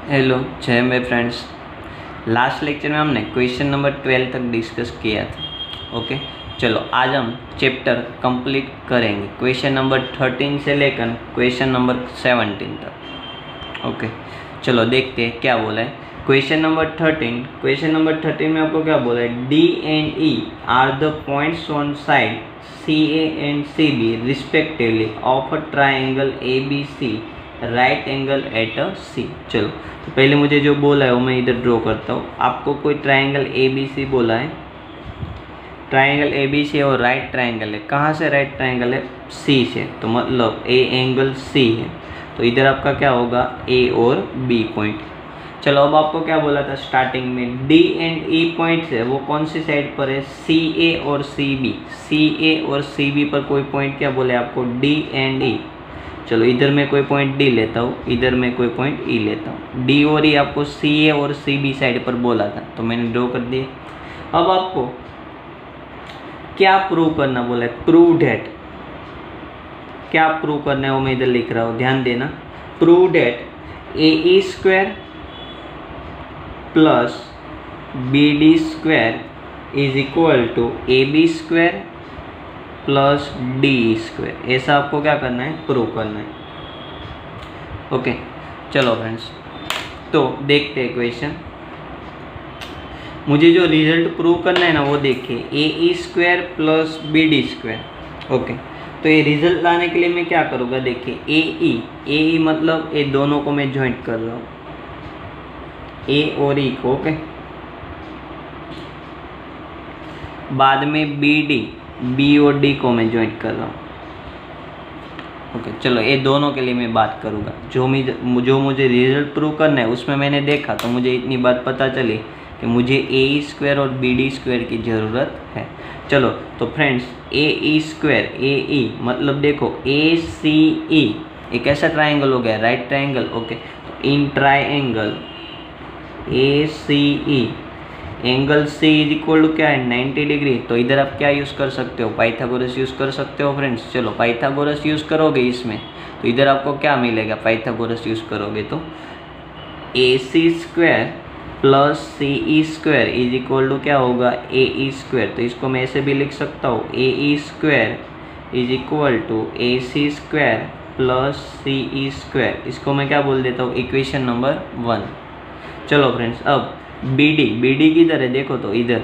Hello जय मेरे friends. Last lecture में हमने क्वेश्चन नंबर 12 तक डिस्कस किया था। ओके, चलो आज हम चैप्टर कंप्लीट करेंगे क्वेश्चन नंबर 13 से लेकर क्वेश्चन नंबर 17 तक। ओके, चलो देखते हैं क्या बोला है क्वेश्चन नंबर 13 में आपको क्या बोला है, D and E are the points on side C A and C B respectively of a triangle A B C right angle at a C. चलो तो पहले मुझे जो बोला है वो मैं इधर ड्रॉ करता हूँ। आपको कोई ट्राइंगल ए बी सी बोला है, ट्राइंगल ए बी सी और राइट ट्राइंगल है। कहाँ से राइट ट्राइंगल है? सी से, तो मतलब ए एंगल सी है, तो इधर आपका क्या होगा, ए और बी पॉइंट। चलो अब आपको क्या बोला था स्टार्टिंग में, डी एंड ई पॉइंट्स है वो कौन सी साइड पर है, सी ए और सी बी। सी ए और सी बी पर कोई पॉइंट क्या बोले आपको, डी एंड ई। चलो इधर मैं कोई पॉइंट डी लेता हूँ, इधर मैं कोई पॉइंट ई लेता हूँ। डी और ई आपको सी ए और सी बी साइड पर बोला था, तो मैंने ड्रॉ कर दिया। अब आपको क्या प्रूव करना बोला है, प्रूव डेट। क्या प्रूव करना है वो मैं इधर लिख रहा हूँ, ध्यान देना। Prove that A E square plus B D square is equal to A B square plus D square. ऐसा आपको क्या करना है, प्रूव करना है। ओके, चलो फ्रेंड्स तो देखते हैं क्वेश्चन। मुझे जो रिजल्ट प्रूव करना है ना वो देखिए, A E square plus B D square. Okay, तो ये रिजल्ट लाने के लिए मैं क्या करूँगा, देखिए ए ई मतलब ये दोनों को मैं ज्वाइंट कर रहा हूँ, ए और ई को। ओके, बाद में बी और डी को मैं ज्वाइंट कर रहा हूँ। ओके, चलो ये दोनों के लिए मैं बात करूँगा। जो मुझे रिजल्ट प्रूव करना है उसमें मैंने देखा तो मुझे इतनी बात पता चली कि मुझे ए ई स्क्वायर और बी डी स्क्वायर की ज़रूरत है। चलो तो फ्रेंड्स, ए ई स्क्वायर, ए ई मतलब देखो ए सी ई एक ऐसा ट्राइंगल हो गया, राइट ट्राइंगल। ओके, तो in triangle A C E angle C is equal to क्या है, 90 डिग्री। तो इधर आप क्या यूज़ कर सकते हो, पाइथागोरस यूज़ कर सकते हो फ्रेंड्स। चलो पाइथागोरस यूज़ करोगे इसमें तो इधर आपको क्या मिलेगा, पाइथागोरस यूज़ करोगे तो A C square plus C E square is equal to क्या होगा, ए ई स्क्वायर। तो इसको मैं ऐसे भी लिख सकता हूँ, A E square is equal to A C square plus C E square. इसको मैं क्या बोल देता हूँ, इक्वेशन नंबर 1। चलो फ्रेंड्स, अब बी डी किधर है, देखो तो इधर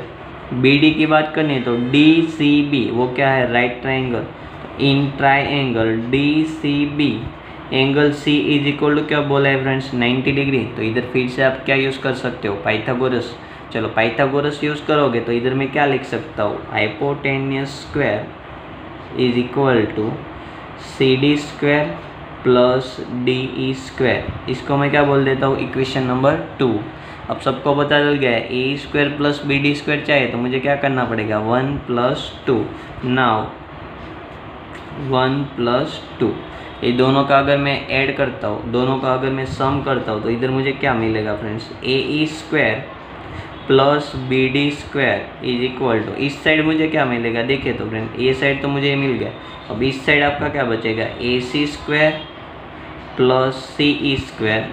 बी डी की बात करनी है तो डी सी बी वो क्या है, right triangle. In triangle D C B angle C is equal to क्या बोला है फ्रेंड्स, 90 डिग्री। तो इधर फिर से आप क्या यूज़ कर सकते हो, पाइथागोरस। चलो पाइथागोरस यूज़ करोगे तो इधर मैं क्या लिख सकता हूँ, hypotenuse square is equal to C D square plus D E square. इसको मैं क्या बोल देता हूँ, इक्वेशन नंबर 2। अब सबको पता चल गया है A square plus B D square चाहिए तो मुझे क्या करना पड़ेगा, 1 + 2। नाउ 1 + 2 ये दोनों का अगर मैं ऐड करता हूँ, दोनों का अगर मैं सम करता हूँ तो इधर मुझे क्या मिलेगा friends, A E square plus B D square is equal to, इस साइड मुझे क्या मिलेगा, देखिए तो फ्रेंड ये साइड तो मुझे मिल गया। अब इस साइड आपका क्या बचेगा, A C square plus C E square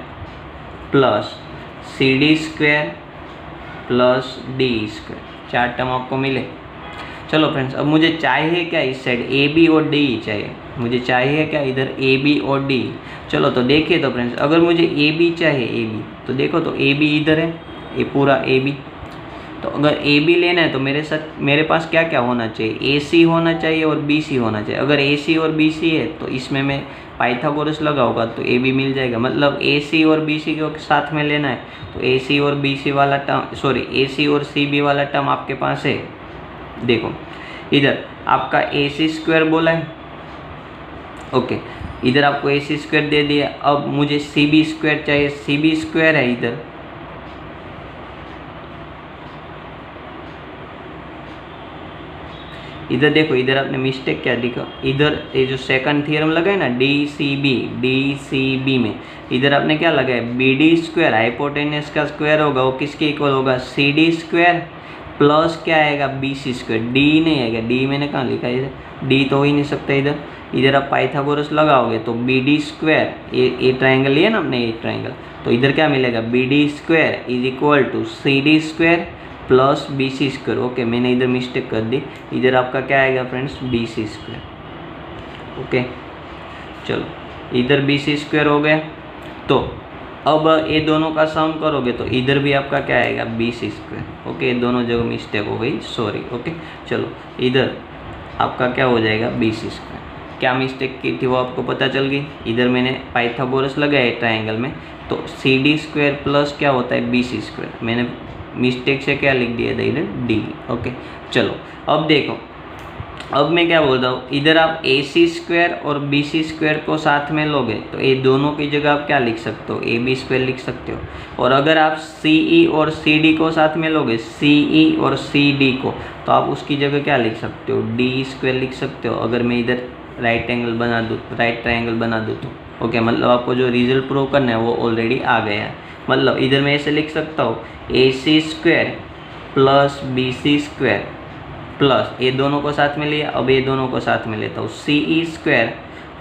plus C D square plus D square. 4 term आपको मिले। चलो फ्रेंड्स, अब मुझे चाहिए क्या, इस साइड ए बी और डी चाहिए। मुझे चाहिए क्या, इधर ए बी और डी। चलो तो देखिए तो फ्रेंड्स, अगर मुझे ए बी चाहिए, ए बी तो देखो तो ए बी इधर है, ये पूरा ए बी। तो अगर ए बी लेना है तो मेरे पास क्या क्या होना चाहिए, ए सी होना चाहिए और बी सी होना चाहिए। अगर ए सी और बी सी है तो इसमें मैं पाइथागोरस लगाऊंगा तो ए बी मिल जाएगा। मतलब ए सी और बी सी को साथ में लेना है तो ए सी और बी सी वाला टर्म, सॉरी ए सी और सी बी वाला टर्म आपके पास है। देखो इधर आपका ए सी स्क्वायर बोला है। ओके, इधर आपको ए सी स्क्वायर दे दिया। अब मुझे सी बी स्क्वायर चाहिए, सी बी स्क्वायर है इधर। इधर देखो, इधर आपने मिस्टेक क्या लिखा, इधर ये जो सेकंड थ्योरम लगा है ना, डी सी बी में इधर आपने क्या लगाया, बी डी स्क्वायर हाइपोटेन्यूस का स्क्वायर होगा वो किसके इक्वल होगा, सी डी स्क्वायर प्लस क्या आएगा, बी सी स्क्वायर। डी नहीं आएगा, डी मैंने कहाँ लिखा है, इधर डी तो हो ही नहीं सकता। इधर आप पाइथागोरस लगाओगे तो बी डी स्क्वायर, ये ट्राइंगल लिया ना हमने, ये ट्राइंगल, तो इधर क्या मिलेगा, B D square is equal to C D square plus B C square. Okay, मैंने इधर मिस्टेक कर दी, इधर आपका क्या आएगा friends, B C square. Okay, चलो इधर बी सी स्क्वायर हो गया। तो अब ये दोनों का सम करोगे तो इधर भी आपका क्या आएगा, बी सी स्क्वायर। ओके, दोनों जगह मिस्टेक हो गई, सॉरी। ओके, चलो इधर आपका क्या हो जाएगा, बी सी स्क्वायर। क्या मिस्टेक की थी वो आपको पता चल गई। इधर मैंने पाइथागोरस लगाया ट्रायंगल में, तो सी डी स्क्वायर प्लस क्या होता है, बी सी स्क्वायर। मैंने मिस्टेक से क्या लिख दिया था इधर, डी। ओके, चलो अब देखो, अब मैं क्या बोल रहा हूँ, इधर आप ए सी स्क्वायर और बी सी स्क्वायर को साथ में लोगे तो ये दोनों की जगह आप क्या लिख सकते हो, ए बी स्क्वायर लिख सकते हो। और अगर आप सी ई और सी डी को साथ में लोगे, सी ई और सी डी को, तो आप उसकी जगह क्या लिख सकते हो, डी स्क्वायर लिख सकते हो। अगर मैं इधर राइट एंगल बना दूँ, राइट ट्रायंगल बना दूँ तो ओके, मतलब आपको जो रिजल्ट प्रूव करना है वो ऑलरेडी आ गया है। मतलब इधर मैं ऐसे लिख सकता हूँ, A C square plus B C square plus, ये दोनों को साथ में लिया, अब ये दोनों को साथ में लेता हूँ, C E square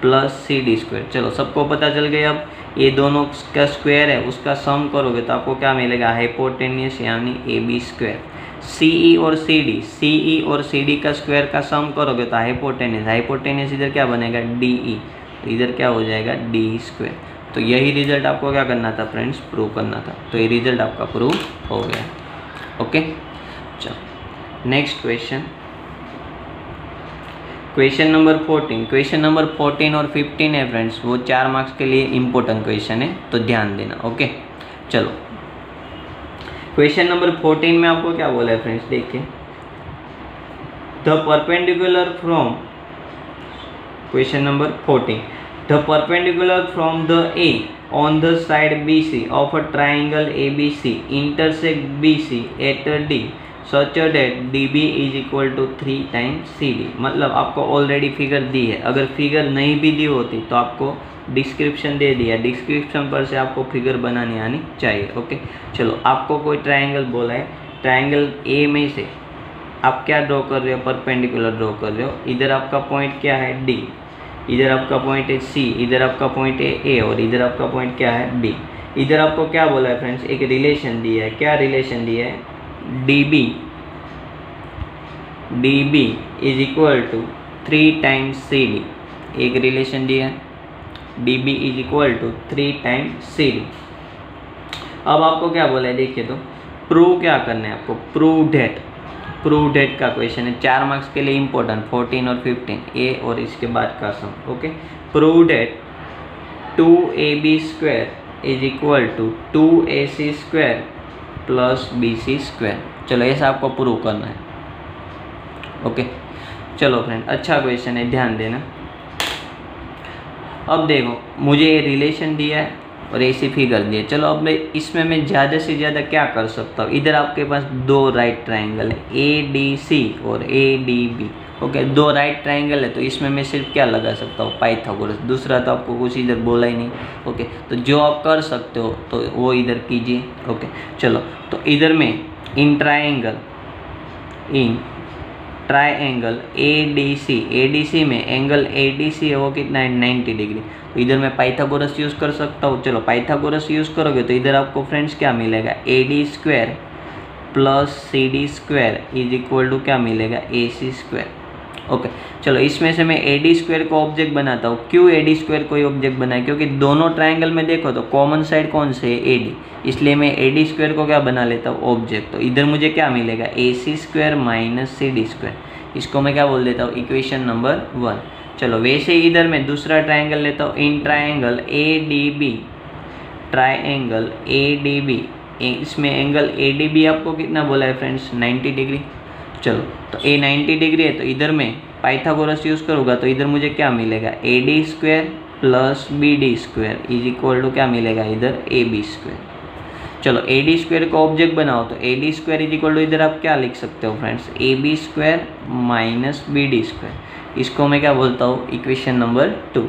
plus C D square. चलो सबको पता चल गया। अब ये दोनों का स्क्वायर है, उसका सम करोगे तो आपको क्या मिलेगा, हाइपोटेन्यूस यानी ए बी स्क्वायर। सी ई और सी डी, सी ई और सी डी का स्क्वायर का सम करोगे तो हाइपोटेन्यूस, हाइपोटेन्यूस इधर क्या बनेगा, डी ई, तो इधर क्या हो जाएगा, डी स्क्वायर। तो यही रिजल्ट आपको क्या करना था फ्रेंड्स, प्रूव करना था। तो ये रिजल्ट आपका प्रूव हो गया। ओके, चलो next question, question number 14। Question number 14 और 15 है फ्रेंड्स, वो 4 मार्क्स के लिए इंपॉर्टेंट क्वेश्चन है, तो ध्यान देना। ओके, चलो क्वेश्चन नंबर 14 में आपको क्या बोला है फ्रेंड्स, देखिए, the perpendicular from, question number 14, the perpendicular from the A on the side BC of a triangle ABC intersect BC at a D such that DB is equal to 3 times CD। मतलब आपको already figure दी है, अगर figure नहीं भी दी होती तो आपको description दे दिया, डिस्क्रिप्शन पर से आपको फिगर बनानी आनी चाहिए। ओके, चलो आपको कोई ट्रायंगल बोला है, ट्रायंगल ए में से आप क्या ड्रॉ कर रहे हो, परपेंडिकुलर ड्रॉ कर रहे हो। इधर आपका पॉइंट क्या है, डी, इधर आपका पॉइंट है सी, इधर आपका पॉइंट है ए, और इधर आपका पॉइंट क्या है, डी। इधर आपको क्या बोला है फ्रेंड्स, एक रिलेशन दिया है। क्या रिलेशन दिया है, D B is equal to 3 times C D. एक रिलेशन दिया है, D B is equal to 3 times C D. अब आपको क्या बोला है, देखिए तो प्रूव क्या करना है आपको, प्रूव डेट का क्वेश्चन है, 4 मार्क्स के लिए इंपॉर्टेंट, 14 और 15, ए और इसके बाद का sum. Okay, prove that 2ab square is equal to 2ac square plus bc square. चलो ऐसा आपको प्रूव करना है। ओके, चलो फ्रेंड, अच्छा क्वेश्चन है, ध्यान देना। अब देखो, मुझे ये रिलेशन दिया है और ऐसी फिगर दी है। चलो अब इसमें मैं ज़्यादा से ज़्यादा क्या कर सकता हूँ, इधर आपके पास 2 राइट ट्रायंगल है, ADC और ADB। ओके, 2 राइट ट्रायंगल है, तो इसमें मैं सिर्फ क्या लगा सकता हूँ, पाइथागोरस। दूसरा तो आपको कुछ इधर बोला ही नहीं। ओके, तो जो आप कर सकते हो तो वो इधर कीजिए। ओके, चलो तो इधर में इन ट्रायंगल ADC में एंगल ADC है वो कितना है, 90 डिग्री। तो इधर मैं पाइथागोरस यूज़ कर सकता हूँ। चलो पाइथागोरस यूज़ करोगे तो इधर आपको फ्रेंड्स क्या मिलेगा, AD square plus CD square is equal to क्या मिलेगा, AC स्क्वायर। ओके, चलो इसमें से मैं AD स्क्वायर को ऑब्जेक्ट बनाता हूँ। क्यों AD स्क्वायर कोई ऑब्जेक्ट बनाए, क्योंकि दोनों ट्रायंगल में देखो तो कॉमन साइड कौन से है, AD, इसलिए मैं AD स्क्वायर को क्या बना लेता हूँ, ऑब्जेक्ट। तो इधर मुझे क्या मिलेगा, AC square minus CD square. इसको मैं क्या बोल देता हूँ, इक्वेशन नंबर 1। चलो वैसे ही इधर मैं दूसरा ट्रायंगल लेता हूँ, इन ट्रायंगल ADB, इसमें एंगल ADB आपको कितना बोला है फ्रेंड्स, 90 डिग्री। चलो तो A 90 डिग्री है, तो इधर मैं पाइथागोरस यूज़ करूँगा तो इधर मुझे क्या मिलेगा, AD square plus BD square is equal to क्या मिलेगा, इधर AB स्क्वायर। चलो AD स्क्वायर को ऑब्जेक्ट बनाओ तो AD square is equal to इधर आप क्या लिख सकते हो friends, AB square minus BD square. इसको मैं क्या बोलता हूँ, इक्वेशन नंबर 2।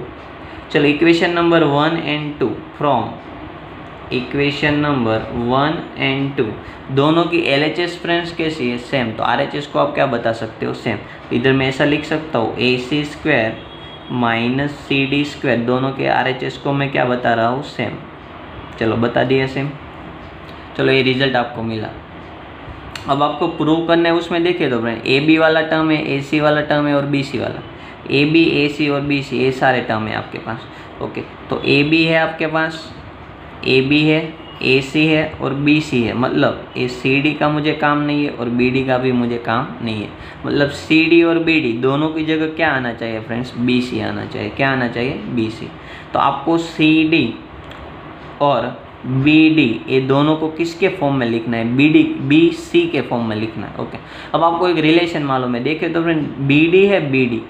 चलो equation number 1 and 2 from equation number 1 and 2 दोनों की LHS फ्रेंड्स कैसी है, सेम। तो RHS को आप क्या बता सकते हो, सेम। इधर मैं ऐसा लिख सकता हूँ, AC square minus CD square, दोनों के RHS को मैं क्या बता रहा हूँ, सेम। चलो बता दिया सेम। चलो ये रिजल्ट आपको मिला। अब आपको प्रूव करना है, उसमें देखिए तो फ्रेंड ए बी वाला टर्म है, ए सी वाला टर्म है और बी सी वाला। ए बी, ए सी और बी सी ये सारे टर्म है आपके पास। ओके, तो ए बी है आपके पास, ए बी है, ए सी है और बी सी है। मतलब ए सी डी का मुझे काम नहीं है और बी डी का भी मुझे काम नहीं है। मतलब सी डी और बी डी दोनों की जगह क्या आना चाहिए फ्रेंड्स? बी सी आना चाहिए। क्या आना चाहिए? B C. तो आपको सी डी और बी डी ये दोनों को किसके फॉर्म में लिखना है? बी डी, बी सी के फॉर्म में लिखना है। ओके, अब आपको एक रिलेशन मालूम है, देखिए तो फ्रेंड बी डी है, बी डी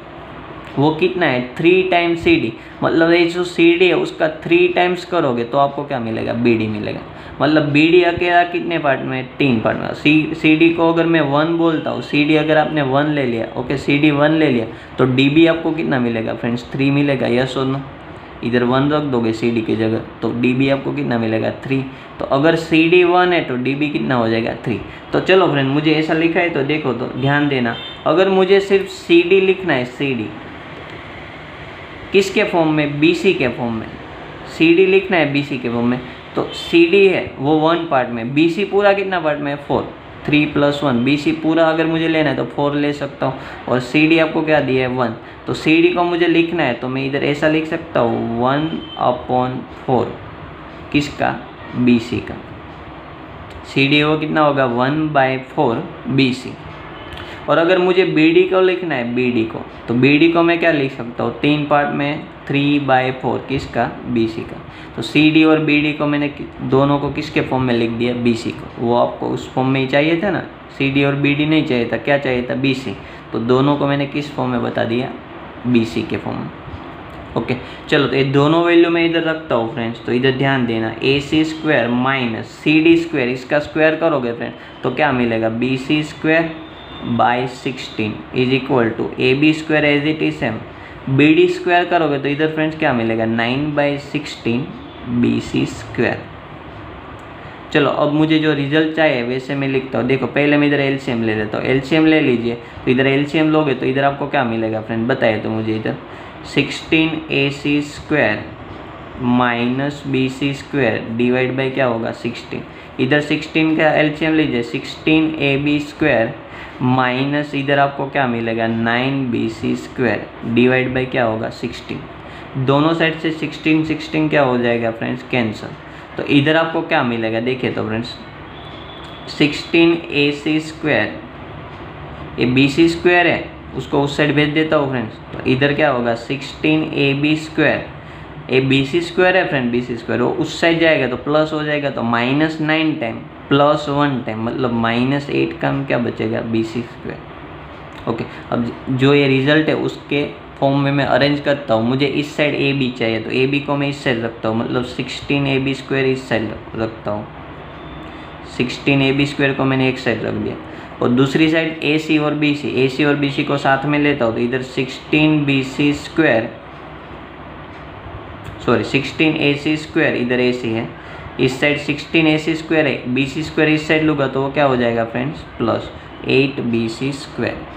वो कितना है? 3 टाइम्स सी डी। मतलब ये जो सी डी है उसका 3 टाइम्स करोगे तो आपको क्या मिलेगा? बी डी मिलेगा। मतलब बी डी अकेला कितने पार्ट में? 3 पार्ट में। सी डी को अगर मैं 1 बोलता हूँ, सी डी अगर आपने 1 ले लिया, ओके सी डी 1 ले लिया, तो डी बी आपको कितना मिलेगा फ्रेंड्स? 3 मिलेगा। यस और नो? इधर 1 रख दोगे सी डी की जगह तो डी बी आपको कितना मिलेगा? 3। तो अगर सी डी 1 है तो डी बी कितना हो जाएगा? 3। तो चलो फ्रेंड मुझे ऐसा लिखा है तो देखो तो ध्यान देना, अगर मुझे सिर्फ सी डी लिखना है, सी डी किसके फॉर्म में? बी सी के फॉर्म में। सी डी लिखना है बी सी के फॉर्म में, तो सी डी है वो 1 पार्ट में, बी सी पूरा कितना पार्ट में है? 4। 3 + 1 बी सी पूरा अगर मुझे लेना है तो 4 ले सकता हूँ। और सी डी आपको क्या दिया है? 1। तो सी डी को मुझे लिखना है तो मैं इधर ऐसा लिख सकता हूँ 1/4 किसका? बी सी का। सी डी वो कितना होगा? 1/4 बी सी। और अगर मुझे बी डी को लिखना है, बी डी को, तो बी डी को मैं क्या लिख सकता हूँ? 3 पार्ट में 3/4 किसका? बी सी का। तो सी डी और बी डी को मैंने दोनों को किसके फॉर्म में लिख दिया? बी सी को। वो आपको उस फॉर्म में ही चाहिए था ना, सी डी और बी डी नहीं चाहिए था, क्या चाहिए था? B C. तो दोनों को मैंने किस फॉर्म में बता दिया? बी सी के फॉर्म में। ओके, चलो तो ये दोनों वैल्यू मैं इधर रखता हूँ फ्रेंड्स। तो इधर ध्यान देना, A C square minus C D square, इसका स्क्वायर करोगे फ्रेंड तो क्या मिलेगा? B C square by 16 is equal to A B square as it is same. B D square करोगे तो इधर फ्रेंड्स क्या मिलेगा? 9/16 बी सी स्क्वायर। चलो अब मुझे जो रिजल्ट चाहिए वैसे मैं लिखता हूँ। देखो पहले मैं इधर एलसीएम ले लेता हूँ। एलसीएम ले लीजिए, तो इधर एलसीएम लोगे तो इधर आपको क्या मिलेगा फ्रेंड? बताइए तो मुझे। इधर 16ac square minus B C square divide by क्या होगा? 16। इधर 16 का एलसीएम लीजिए, 16ab स्क्वायर माइनस इधर आपको क्या मिलेगा? 9bc स्क्वायर डिवाइड बाई क्या होगा? 16। दोनों साइड से 16 क्या हो जाएगा फ्रेंड्स? कैंसल। तो इधर आपको क्या मिलेगा? देखिए तो फ्रेंड्स 16ac स्क्वायर, ये bc स्क्वायर है, उसको उस साइड भेज देता हूँ फ्रेंड्स। तो इधर क्या होगा? 16ab स्क्वायर, ए bc स्क्वायर है फ्रेंड, bc स्क्वायर वो उस साइड जाएगा तो प्लस हो जाएगा, तो -9 टाइम +1 टाइम मतलब -8 का क्या बचेगा? bc square. ओके, अब जो ये रिजल्ट है उसके फॉर्म में मैं अरेंज करता हूँ। मुझे इस साइड ए बी चाहिए तो ए बी को मैं इस साइड रखता हूँ, मतलब 16ab स्क्वायर इस साइड रखता हूँ। 16ab स्क्वायर को मैंने एक साइड रख दिया और दूसरी साइड ए सी और बी सी को साथ में लेता हूँ तो इधर 16bc square, sorry 16ac square, इधर ए सी है, इस साइड 16ac स्क्वायर है, bc स्क्वायर इस साइड लूँगा तो वो क्या हो जाएगा फ्रेंड्स? +8bc square.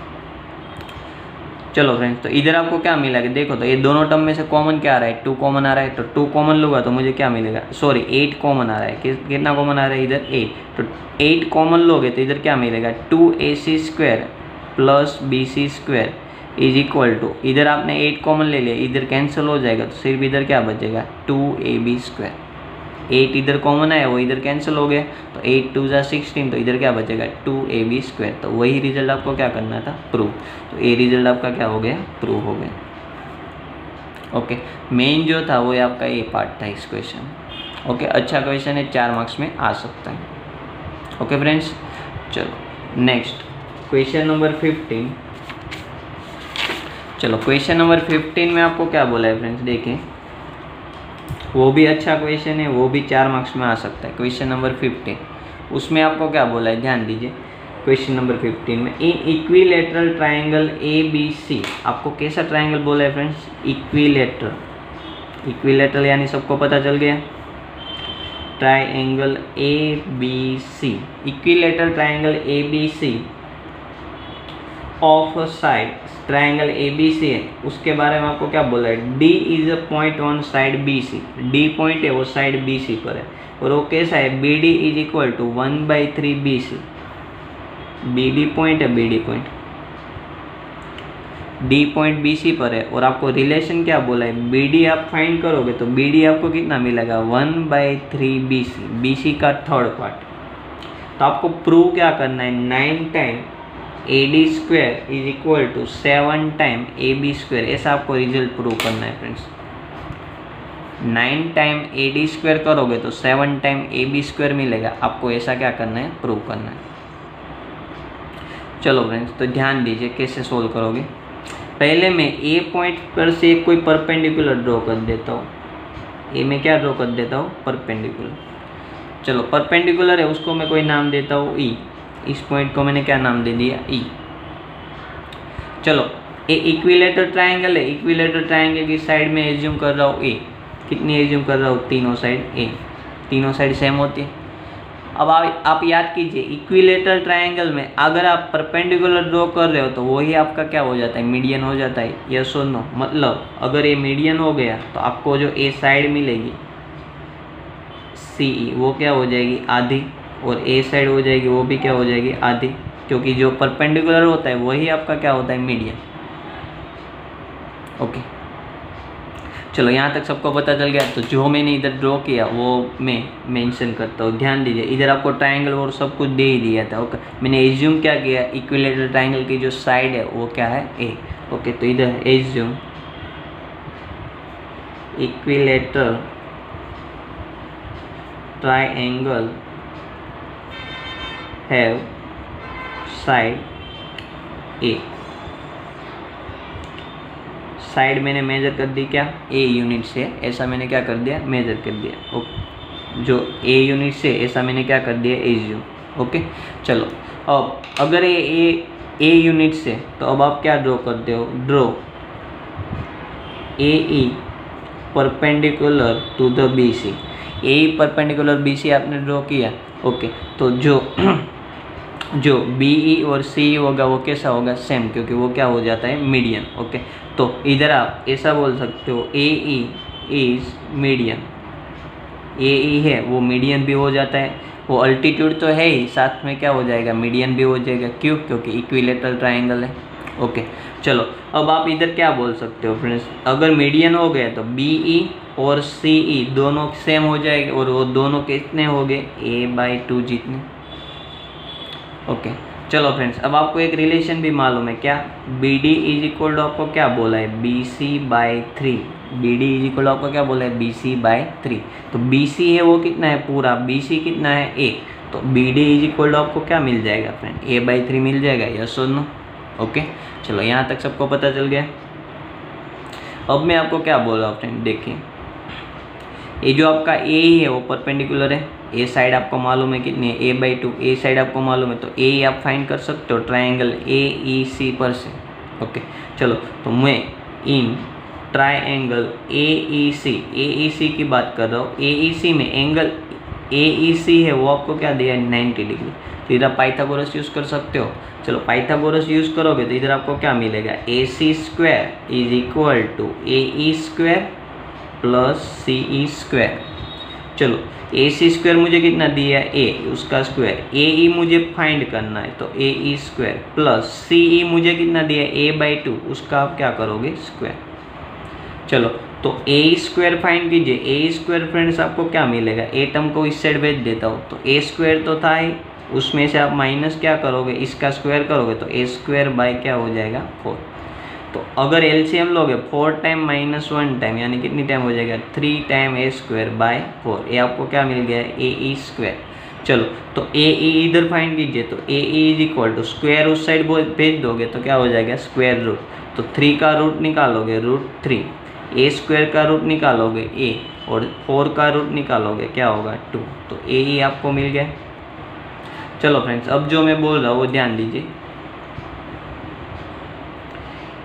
चलो फ्रेंड्स, तो इधर आपको क्या मिलेगा? देखो तो ये दोनों टर्म में से कॉमन क्या आ रहा है? 2 कॉमन आ रहा है, तो 2 कॉमन लूँगा तो मुझे क्या मिलेगा? सॉरी 8 कॉमन आ रहा है। कितना कॉमन आ रहा है? इधर 8। तो 8 कॉमन लोगे तो इधर क्या मिलेगा? 2ac square plus bc square is equal to, इधर आपने 8 कॉमन ले लिया, इधर कैंसिल हो जाएगा तो सिर्फ इधर क्या बचेगा? 2ab square. 8 इधर कॉमन है, वो इधर कैंसिल हो गया, तो 8 2 = 16, तो इधर क्या बचेगा? 2ab square. तो वही रिजल्ट आपको क्या करना था? प्रूव। तो ये रिजल्ट आपका क्या हो गया? प्रूव हो गया। ओके, मेन जो था वो आपका ये पार्ट था इस क्वेश्चन। ओके, अच्छा क्वेश्चन है, 4 मार्क्स में आ सकता है। ओके फ्रेंड्स, चलो नेक्स्ट क्वेश्चन नंबर 15। चलो क्वेश्चन नंबर 15 में आपको क्या बोला है फ्रेंड्स? देखें, वो भी अच्छा क्वेश्चन है, वो भी 4 मार्क्स में आ सकता है। क्वेश्चन नंबर 15, उसमें आपको क्या बोला है? ध्यान दीजिए। क्वेश्चन नंबर 15 में इन इक्विलेटरल ट्राइंगल ABC, आपको कैसा ट्राइंगल बोला है फ्रेंड्स? इक्विलेटरल। इक्विलेटरल यानी सबको पता चल गया, triangle ABC, equilateral triangle ABC of side, triangle ABC है, उसके बारे में आपको क्या बोला है? D is a point on side BC। D point है वो साइड BC पर है। और वो कैसा है, B D is equal to 1/3 B C. B D point है, B D point, D point B C पर है, और आपको रिलेशन क्या बोला है, बी डी आप फाइंड करोगे तो बी डी आपको कितना मिलेगा, 1/3 बी सी, बी सी का थर्ड पार्ट। तो आपको प्रूव क्या करना है, 9 time A D square is equal to 7 time A B square, ऐसा आपको रिजल्ट प्रूव करना है friends. 9 time A D square करोगे तो 7 टाइम ए बी स्क्वायर मिलेगा, आपको ऐसा क्या करना है, प्रूव करना है। चलो फ्रेंड्स, तो ध्यान दीजिए कैसे सोल्व करोगे। पहले मैं ए पॉइंट पर से कोई परपेंडिकुलर ड्रॉ कर देता हूँ। ए में क्या ड्रॉ कर देता हूँ, परपेंडिकुलर। चलो परपेंडिकुलर है, उसको मैं कोई नाम देता हूँ ई। इस पॉइंट को मैंने क्या नाम दे दिया, ई। चलो ए इक्विलेटर ट्रायंगल है, इक्विलेटर ट्रायंगल की साइड में एज्यूम कर रहा हूँ ए। कितनी एज्यूम कर रहा हूँ, तीनों साइड ए, तीनों साइड सेम होती है। अब आप याद कीजिए, इक्विलेटर ट्रायंगल में अगर आप परपेंडिकुलर ड्रॉ कर रहे हो तो वही आपका क्या हो जाता है, मीडियन हो जाता है, यस और नो। मतलब अगर ये मीडियन हो गया तो आपको जो ए साइड मिलेगी सी ई, वो क्या हो जाएगी, आधी, और ए साइड हो जाएगी वो भी क्या हो जाएगी, आधी, क्योंकि जो परपेंडिकुलर होता है वही आपका क्या होता है, मीडियन। ओके, चलो यहाँ तक सबको पता चल गया। तो जो मैंने इधर ड्रॉ किया वो मैं मेंशन करता हूँ। ध्यान दीजिए, इधर आपको ट्रायंगल और सब कुछ दे ही दिया था। ओके, मैंने एज्यूम क्या किया, इक्विलेटरल ट्रायंगल की जो साइड है वो क्या है, ए। ओके, तो इधर assume equilateral triangle have side A. Side मैंने मेजर कर दी क्या, ए यूनिट से, ऐसा मैंने क्या कर दिया, मेजर कर दिया। ओके, जो ए यूनिट से ऐसा मैंने क्या कर दिया, एज्यूम। ओके, चलो अब अगर ए यूनिट से, तो अब आप क्या ड्रॉ करते हो, draw A E perpendicular to the B C. A E perpendicular B C आपने ड्रॉ किया। ओके, तो जो बी ई और सी ई होगा वो कैसा होगा, सेम, क्योंकि वो क्या हो जाता है, मीडियन। ओके, तो इधर आप ऐसा बोल सकते हो, ए ई इज मीडियन। ए ई है वो मीडियन भी हो जाता है, वो अल्टीट्यूड तो है ही, साथ में क्या हो जाएगा, मीडियन भी हो जाएगा। क्यों, क्योंकि इक्विलेटरल ट्रायंगल है। ओके, चलो अब आप इधर क्या बोल सकते हो फ्रेंड्स, अगर मीडियन हो गया तो बी ई और सी ई दोनों सेम हो जाएंगे, और वो दोनों कितने हो गए, a/2 जितने। ओके, चलो फ्रेंड्स, अब आपको एक रिलेशन भी मालूम है क्या, B D is equal to आपको क्या बोला है, BC/3। B D is equal to आपको क्या बोला है, BC/3। तो BC है वो कितना है, पूरा BC कितना है, A। तो B D is equal to आपको क्या मिल जाएगा फ्रेंड, A/3 मिल जाएगा, यस और नो। ओके, चलो यहाँ तक सबको पता चल गया। अब मैं आपको क्या बोल रहा हूँ फ्रेंड, देखिए ये जो आपका ए है वो परपेंडिकुलर है, ए साइड आपको मालूम है कितनी है, A/2। ए साइड आपको मालूम है तो ए आप फाइंड कर सकते हो ट्रायंगल AEC पर से। ओके, चलो तो मैं इन ट्रायंगल AEC की बात कर रहा हूँ। AEC में एंगल AEC है वो आपको क्या दिया है, 90 डिग्री। तो इधर पाइथागोरस यूज़ कर सकते हो। चलो पाइथागोरस यूज़ करोगे तो इधर आपको क्या मिलेगा, AC² is equal to AE² plus CE²। चलो AC² मुझे कितना दिया है, A, उसका स्क्वायर। AE मुझे फाइंड करना है तो AE² प्लस CE मुझे कितना दिया है, A/2, उसका आप क्या करोगे, स्क्वायर। चलो तो A² फाइंड कीजिए। A² फ्रेंड्स आपको क्या मिलेगा, ए टर्म को इस साइड भेज देता हूँ तो A² तो था ही, उसमें से आप माइनस क्या करोगे, इसका स्क्वायर करोगे तो A² क्या हो जाएगा, 4। तो अगर एलसीएम लोगे 4 टाइम -1 टाइम यानी कितनी टाइम हो जाएगा, 3 टाइम A²/4। ये आपको क्या मिल गया है, AE²। चलो तो AE इधर फाइंड कीजिए तो AE is equal to square उस साइड भेज दोगे तो क्या हो जाएगा, स्क्वायर रूट। तो 3 का रूट निकालोगे, √3। A² का रूट निकालोगे A, और 4 का रूट निकालोगे क्या होगा, 2। तो AE आपको मिल गया। चलो फ्रेंड्स, अब जो मैं बोल रहा हूँ वो ध्यान दीजिए।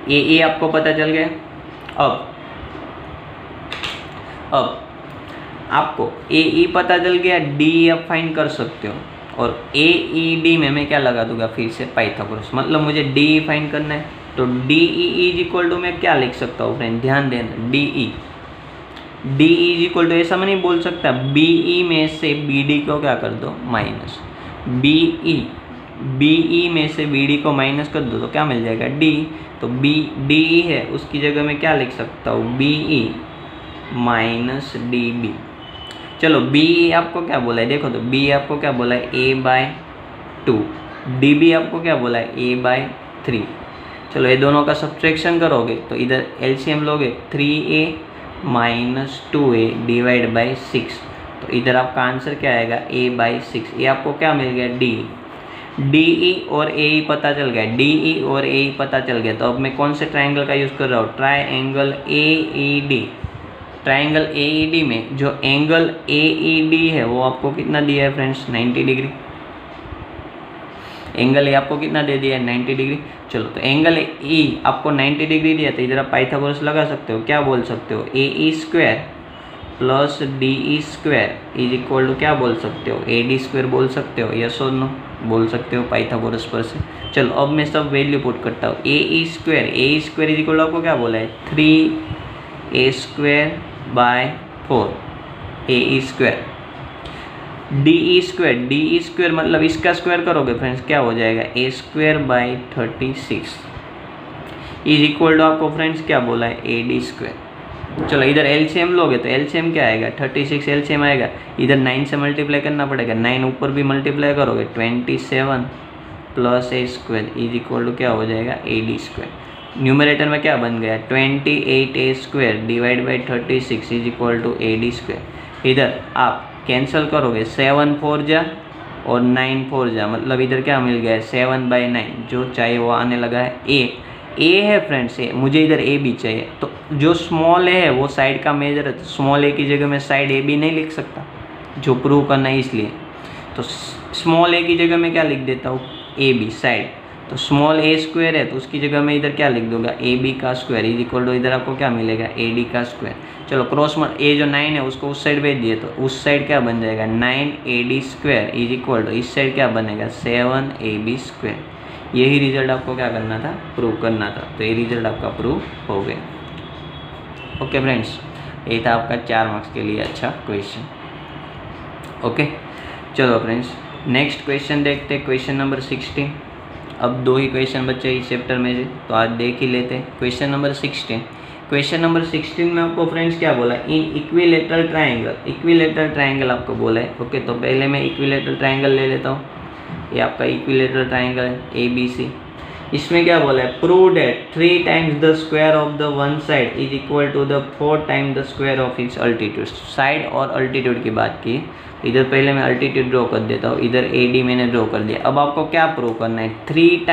AE आपको पता चल गया। अब आपको AE पता चल गया, DE आप फाइंड कर सकते हो, और AED में मैं क्या लगा दूंगा, फिर से पाइथागोरस। मतलब मुझे DE फाइंड करना है तो DE इज इक्वल टू मैं क्या लिख सकता हूँ फ्रेंड, ध्यान देना, डी इज इक्वल टू, ऐसा मैं नहीं बोल सकता, बी ई में से बी डी को क्या कर दो माइनस, बी ई में से बी डी को माइनस कर दो तो क्या मिल जाएगा डी। तो बी डी ई है, उसकी जगह मैं क्या लिख सकता हूँ, B E minus D B. चलो बी ई आपको क्या बोला है, देखो तो बी आपको क्या बोला है a/2, डी बी आपको क्या बोला है a/3। चलो ये दोनों का सब्ट्रैक्शन करोगे तो इधर एलसीएम लोगे 3a minus 2a divide by 6, तो इधर आपका आंसर क्या आएगा a/6। ये आपको क्या मिल गया डी। डी ई और ए ई पता चल गया, डी ई और ए ई पता चल गया। तो अब मैं कौन से ट्राइंगल का यूज़ कर रहा हूँ, triangle A E D. Triangle A E D में जो एंगल ए ई डी है वो आपको कितना दिया है फ्रेंड्स, 90 डिग्री। एंगल ए आपको कितना दे दिया है, 90 डिग्री। चलो तो एंगल ई आपको 90 डिग्री दिया, तो इधर आप पाइथागोरस लगा सकते हो। क्या बोल सकते हो, A E square plus D E square is equal to क्या बोल सकते हो, ए डी स्क्वायर बोल सकते हो, यस और नो बोल सकते हो पाइथागोरस पर से। चलो अब मैं सब वैल्यू पुट करता हूँ। A E square is equal to आपको क्या बोला है 3a square by 4 A E square. D E square मतलब इसका स्क्वायर करोगे फ्रेंड्स क्या हो जाएगा A square by 36 is equal to आपको फ्रेंड्स क्या बोला है ए डी स्क्वायर। चलो इधर एलसीएम लोगे तो एलसीएम क्या आएगा 36 एलसीएम आएगा, इधर 9 से मल्टीप्लाई करना पड़ेगा, 9 ऊपर भी मल्टीप्लाई करोगे 27 plus A square is equal to क्या हो जाएगा ए डी स्क्वायर। न्यूमरेटर में क्या बन गया 28a square divide by 36 is equal to A D square. इधर आप कैंसिल करोगे 7 4 जा और 9 4 जा, मतलब इधर क्या मिल गया है 7/9, जो चाहिए वो आने लगा है ए है फ्रेंड्स, ए मुझे इधर ए बी चाहिए। तो जो स्मॉल ए है वो साइड का मेजर है, तो स्मॉल ए की जगह मैं साइड ए बी नहीं लिख सकता, जो प्रूव करना है इसलिए। तो स्मॉल ए की जगह मैं क्या लिख देता हूँ ए बी साइड। तो स्मॉल ए स्क्वायर है तो उसकी जगह मैं इधर क्या लिख दूंगा ए बी का स्क्वायर इज इक्वल टू इधर आपको क्या मिलेगा ए डी का स्क्वायर। चलो क्रॉस मत, ए जो 9 है उसको उस साइड भेज दिए तो उस साइड क्या बन जाएगा 9 स्क्वायर इज इक्वल टू इस साइड क्या बनेगा 7 स्क्वायर। यही रिजल्ट आपको क्या करना था, प्रूव करना था। तो ये रिजल्ट आपका प्रूव हो गया। ओके फ्रेंड्स, ये था आपका 4 मार्क्स के लिए अच्छा क्वेश्चन। ओके चलो फ्रेंड्स नेक्स्ट क्वेश्चन देखते हैं, क्वेश्चन नंबर 16। अब 2 ही क्वेश्चन बचे इस चैप्टर में से, तो आज देख ही लेते हैं। क्वेश्चन नंबर 16, क्वेश्चन नंबर 16 में आपको फ्रेंड्स क्या बोला, इन इक्विलेटरल ट्राइंगल आपको बोला है। ओके तो पहले मैं इक्विलेटरल ट्राइंगल ले लेता हूँ। ये आपका इक्विलेटरल ट्राइंगल है ए बी सी। इसमें क्या बोला है, prove that 3 times the square of the one side is equal to the 4 time the square of its altitude. Side और अल्टीट्यूड की बात की, इधर पहले मैं अल्टीट्यूड ड्रॉ कर देता हूँ, इधर ए डी मैंने ड्रॉ कर दिया। अब आपको क्या प्रूव करना है, 3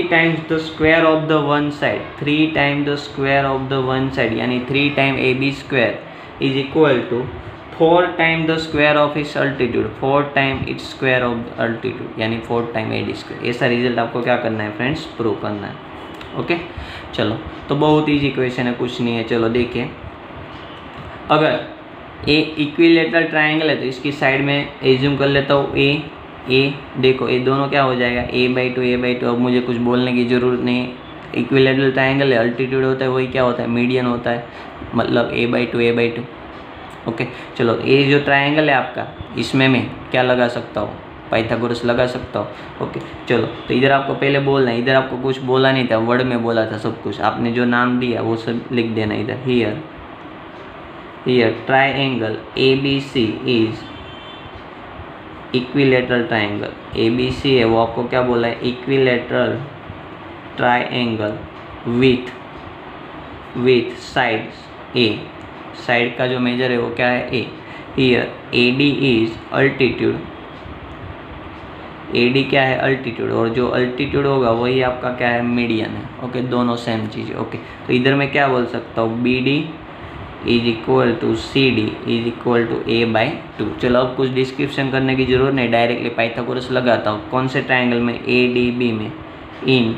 times the square of the one side, 3 time the square of the one side यानी 3 time A B square is equal to 4 time the square of its altitude, 4 time its square of altitude यानी 4 time A D square. ऐसा result आपको क्या करना है friends, prove करना है। Okay चलो तो बहुत ईजी क्वेश्चन है, कुछ नहीं है। चलो देखिए, अगर ए इक्विलेटरल ट्राइंगल है तो इसकी साइड में एज्यूम कर लेता हूँ ए। देखो ये दोनों क्या हो जाएगा a/2 अब मुझे कुछ बोलने की ज़रूरत नहीं। इक्विलेटरल ट्राइंगल है, अल्टीट्यूड होता है वही क्या होता है मीडियन होता है, मतलब a/2 ओके चलो ये जो ट्राइंगल है आपका, इसमें मैं क्या लगा सकता हूँ, पाइथागोरस लगा सकता हूँ। ओके चलो तो इधर आपको पहले बोलना है, इधर आपको कुछ बोला नहीं था, वर्ड में बोला था सब कुछ। आपने जो नाम दिया वो सब लिख देना इधर। Here triangle ABC is equilateral triangle. ABC है वो आपको क्या बोला है, equilateral triangle with sides A। Side का जो मेजर है वो क्या है A। Here AD is altitude, AD क्या है अल्टीट्यूड, और जो अल्टीट्यूड होगा वही आपका क्या है मीडियन है। ओके दोनों सेम चीज़ है। ओके तो इधर मैं क्या बोल सकता हूँ, BD is equal to CD is equal to a/2। चलो अब कुछ डिस्क्रिप्शन करने की जरूरत नहीं, डायरेक्टली पाइथागोरस लगाता हूँ। कौन से ट्राइंगल में, ADB में, in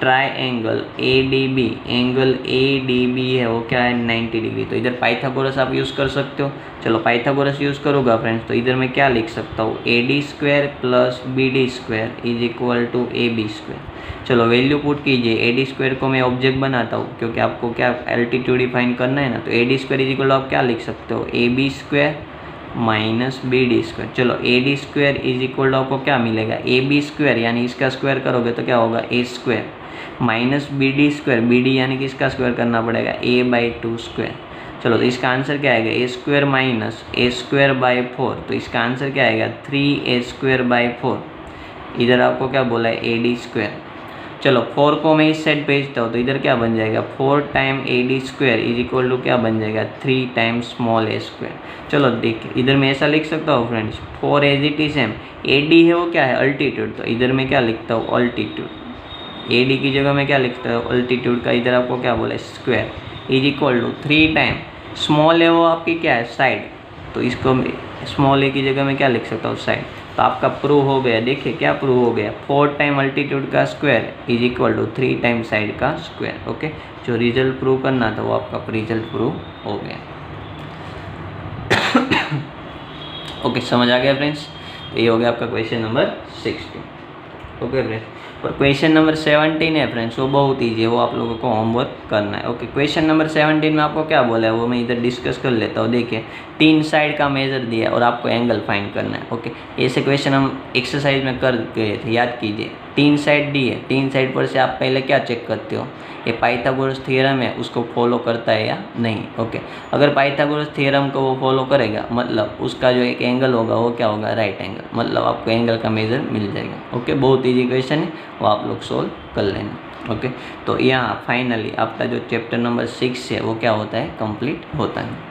triangle ADB, angle ADB है वो क्या है 90 डिग्री। तो इधर पाइथागोरस आप यूज़ कर सकते हो। चलो पाइथागोरस यूज़ करूँगा फ्रेंड्स, तो इधर मैं क्या लिख सकता हूँ, AD square plus BD square is equal to AB square. चलो वैल्यू पुट कीजिए। AD स्क्वायर को मैं ऑब्जेक्ट बनाता हूँ क्योंकि आपको क्या एल्टीट्यूड डिफाइन करना है ना। तो AD square is equal to आप क्या लिख सकते हो, AB square minus BD square. चलो AD square is equal to आपको क्या मिलेगा, AB स्क्वायर यानी इसका स्क्वायर करोगे तो क्या होगा A square minus BD square, BD यानी कि इसका स्क्वायर करना पड़ेगा A/2 स्क्वायर। चलो तो इसका आंसर क्या आएगा, A square minus A square by 4। तो इसका आंसर क्या आएगा 3A स्क्वायर बाई 4। इधर आपको क्या बोला है AD स्क्वायर। चलो 4 को मैं इस साइड भेजता हूँ तो इधर क्या बन जाएगा 4 time AD square is equal to क्या बन जाएगा 3 टाइम स्मॉल a स्क्वायर। चलो देखिए इधर मैं ऐसा लिख सकता हूँ friends, 4 as it is same. AD है वो क्या है अल्टीट्यूड, तो इधर मैं क्या लिखता हूँ अल्टीट्यूड। AD की जगह मैं क्या लिखता हूँ अल्टीट्यूड का, इधर आपको क्या बोला है square is equal to 3 time small है वो आपकी क्या है साइड, तो इसको स्मॉल a की जगह मैं क्या लिख सकता हूँ साइड। तो आपका प्रूव हो गया। देखिए क्या प्रूव हो गया, 4 टाइम अल्टीट्यूड का square is equal to 3 time side का स्क्वायर। ओके, जो रिजल्ट प्रूव करना था वो आपका रिजल्ट प्रूव हो गया। ओके, समझ आ गया फ्रेंड्स। तो ये हो गया आपका क्वेश्चन नंबर 16। ओके फ्रेंड्स, और क्वेश्चन नंबर 17 है फ्रेंड्स, वो बहुत ईजी है, वो आप लोगों को होमवर्क करना है। ओके, क्वेश्चन नंबर 17 में आपको क्या बोला है वो मैं इधर डिस्कस कर लेता हूँ। देखिए 3 साइड का मेजर दिया है और आपको एंगल फाइंड करना है। ओके, ऐसे क्वेश्चन हम एक्सरसाइज में कर गए थे, याद कीजिए। 3 साइड दी है, 3 साइड पर से आप पहले क्या चेक करते हो, ये पाइथागोरस थ्योरम है उसको फॉलो करता है या नहीं। ओके, अगर पाइथागोरस थ्योरम को वो फॉलो करेगा मतलब उसका जो एक एंगल होगा वो क्या होगा राइट एंगल, मतलब आपको एंगल का मेजर मिल जाएगा। ओके, बहुत ईजी क्वेश्चन है, वो आप लोग सोल्व कर लेना। ओके, तो यहाँ फाइनली आपका जो चैप्टर नंबर 6 है वो क्या होता है कंप्लीट होता है।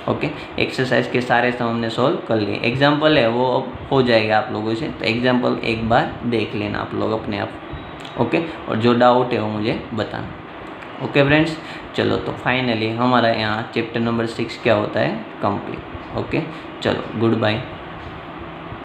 ओके, एक्सरसाइज के सारे सम हमने सोल्व कर लिए। एग्जाम्पल है वो अब हो जाएगा आप लोगों से, तो एग्जाम्पल एक बार देख लेना आप लोग अपने आप। ओके, और जो डाउट है वो मुझे बताना। ओके फ्रेंड्स, चलो तो फाइनली हमारा यहाँ चैप्टर नंबर 6 क्या होता है कंप्लीट। ओके, चलो गुड बाय।